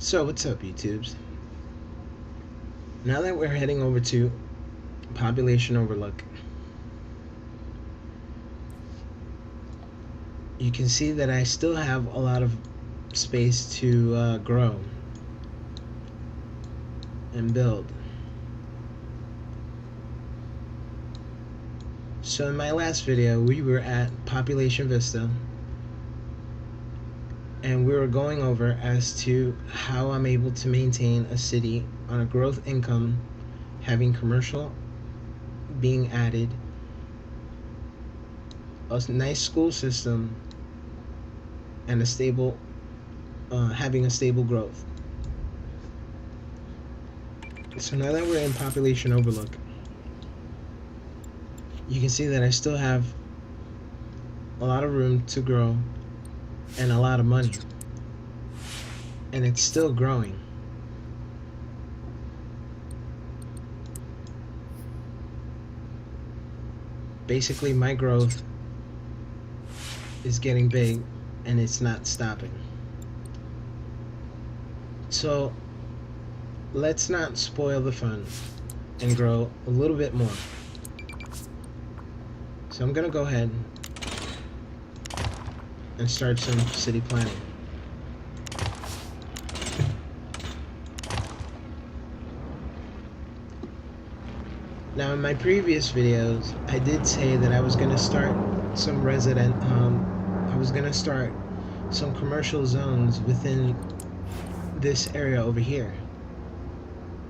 So what's up, YouTubes? Now that we're heading over to population overlook, you can see that I still have a lot of space to grow and build. So in my last video, we were at population vista, and we were going over as to how I'm able to maintain a city on a growth income, having commercial being added, a nice school system, and a stable, having a stable growth. So now that we're in population overlook, you can see that I still have a lot of room to grow and a lot of money, and it's still growing. Basically, my growth is getting big and it's not stopping. So let's not spoil the fun and grow a little bit more. So I'm gonna go ahead and start some city planning. Now in my previous videos, I did say that I was gonna start some some commercial zones within this area over here.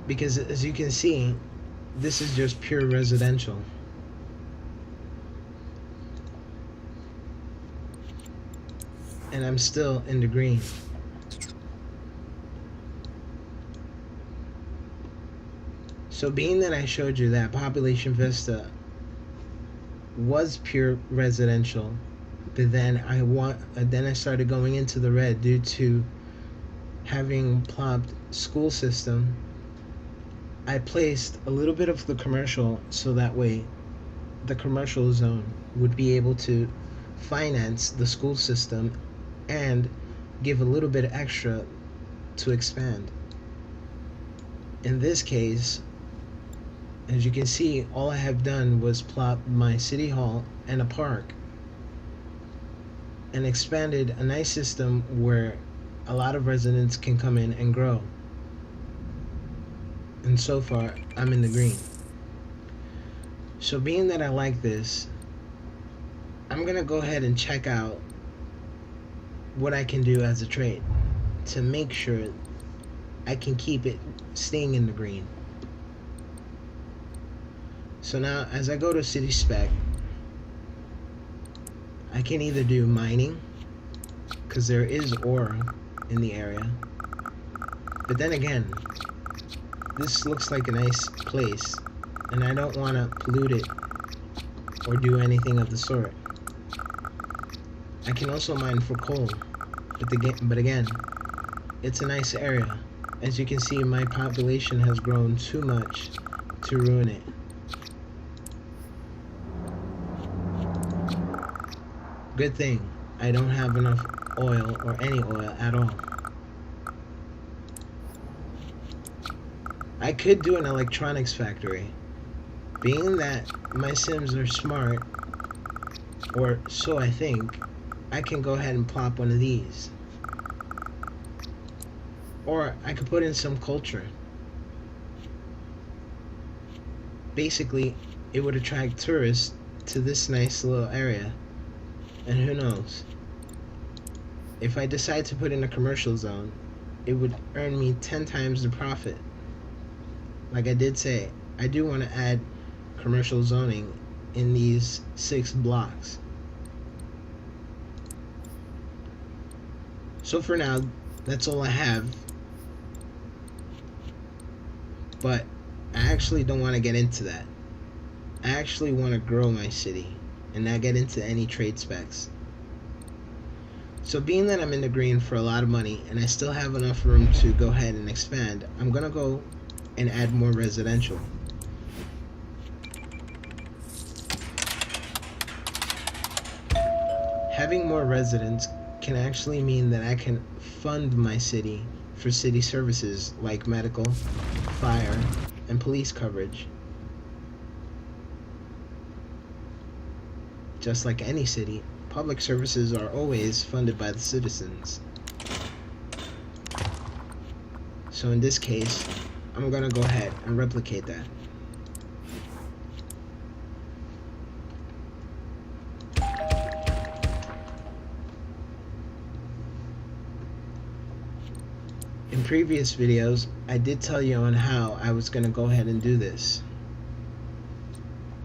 Because as you can see, this is just pure residential. And I'm still in the green. So being that I showed you that population vista was pure residential, but then I started going into the red due to having plopped school system. I placed a little bit of the commercial so that way the commercial zone would be able to finance the school system and give a little bit extra to expand. In this case, as you can see, all I have done was plop my city hall and a park and expanded a nice system where a lot of residents can come in and grow. And so far, I'm in the green. So being that I like this, I'm gonna go ahead and check out what I can do as a trade to make sure I can keep it staying in the green. So now as I go to city spec, I can either do mining, because there is ore in the area, but then again, this looks like a nice place and I don't want to pollute it or do anything of the sort. I can also mine for coal, but again, it's a nice area. As you can see, my population has grown too much to ruin it. Good thing I don't have enough oil or any oil at all. I could do an electronics factory. Being that my Sims are smart, or so I think, I can go ahead and plop one of these. Or I could put in some culture. Basically, it would attract tourists to this nice little area. And who knows? If I decide to put in a commercial zone, it would earn me 10 times the profit. Like I did say, I do want to add commercial zoning in these 6 blocks. So for now, that's all I have. But I actually don't want to get into that. I actually want to grow my city and not get into any trade specs. So being that I'm in the green for a lot of money and I still have enough room to go ahead and expand, I'm gonna go and add more residential. Having more residents can actually mean that I can fund my city for city services like medical, fire, and police coverage. Just like any city, public services are always funded by the citizens. So in this case, I'm gonna go ahead and replicate that. In previous videos, I did tell you on how I was gonna go ahead and do this.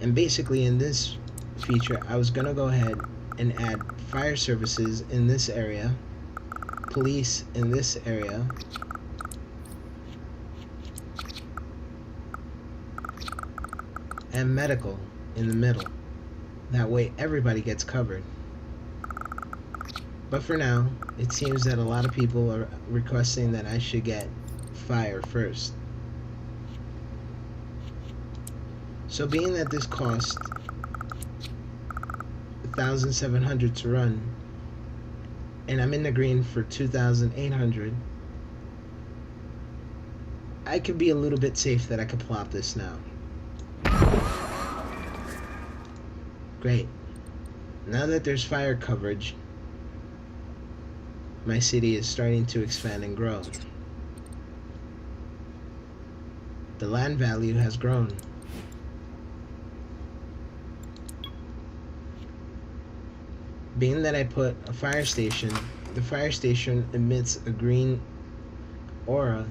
And basically in this feature, I was gonna go ahead and add fire services in this area, police in this area, and medical in the middle. That way everybody gets covered. But for now, it seems that a lot of people are requesting that I should get fire first. So being that this cost $1,700 to run, and I'm in the green for $2,800, I could be a little bit safe that I could plop this now. Great. Now that there's fire coverage, my city is starting to expand and grow. The land value has grown. Being that I put a fire station, the fire station emits a green aura.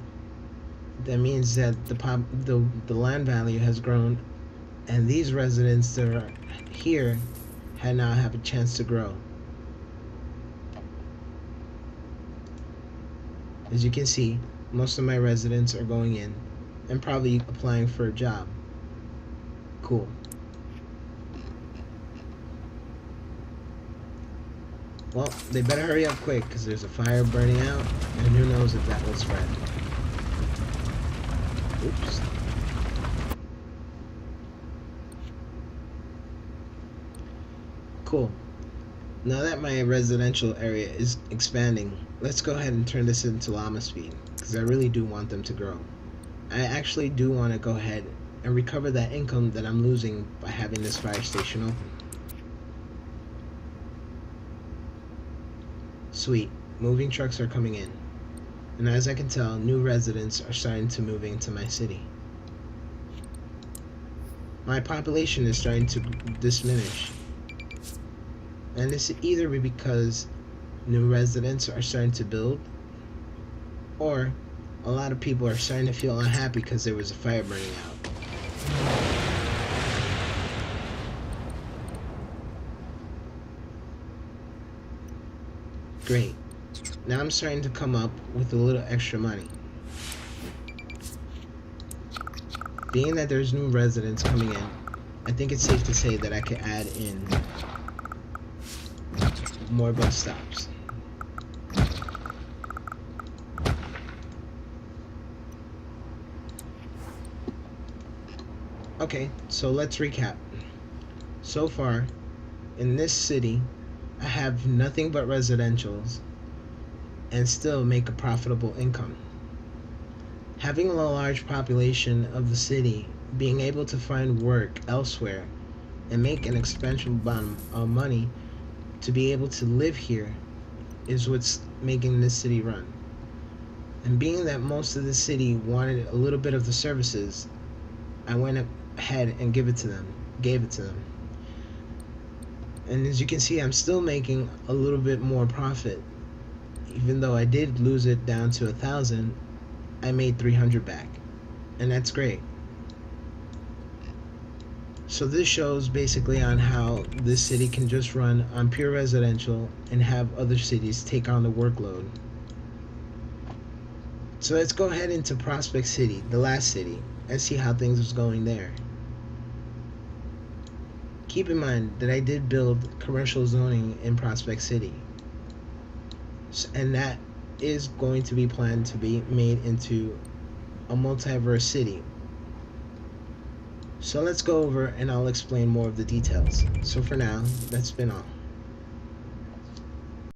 That means that the land value has grown, and these residents that are here now have a chance to grow. As you can see, most of my residents are going in and probably applying for a job. Cool. Well, they better hurry up quick because there's a fire burning out, and who knows if that will spread. Oops. Cool. Now that my residential area is expanding, let's go ahead and turn this into llama speed, because I really do want them to grow. I actually do want to go ahead and recover that income that I'm losing by having this fire station open. Sweet. Moving trucks are coming in. And as I can tell, new residents are starting to move into my city. My population is starting to diminish. And this is either because new residents are starting to build, or a lot of people are starting to feel unhappy because there was a fire burning out. Great. Now I'm starting to come up with a little extra money. Being that there's new residents coming in, I think it's safe to say that I could add in more bus stops. Okay, so let's recap. So far, in this city, I have nothing but residentials and still make a profitable income. Having a large population of the city, being able to find work elsewhere and make an expensive amount of money to be able to live here is what's making this city run. And being that most of the city wanted a little bit of the services, I went ahead and gave it to them. And as you can see, I'm still making a little bit more profit. Even though I did lose it down to 1,000, I made 300 back, and that's great. So this shows basically on how this city can just run on pure residential and have other cities take on the workload. So let's go ahead into Prospect City, the last city, and see how things was going there. Keep in mind that I did build commercial zoning in Prospect City, and that is going to be planned to be made into a multiverse city. So let's go over and I'll explain more of the details. So for now, that's been all.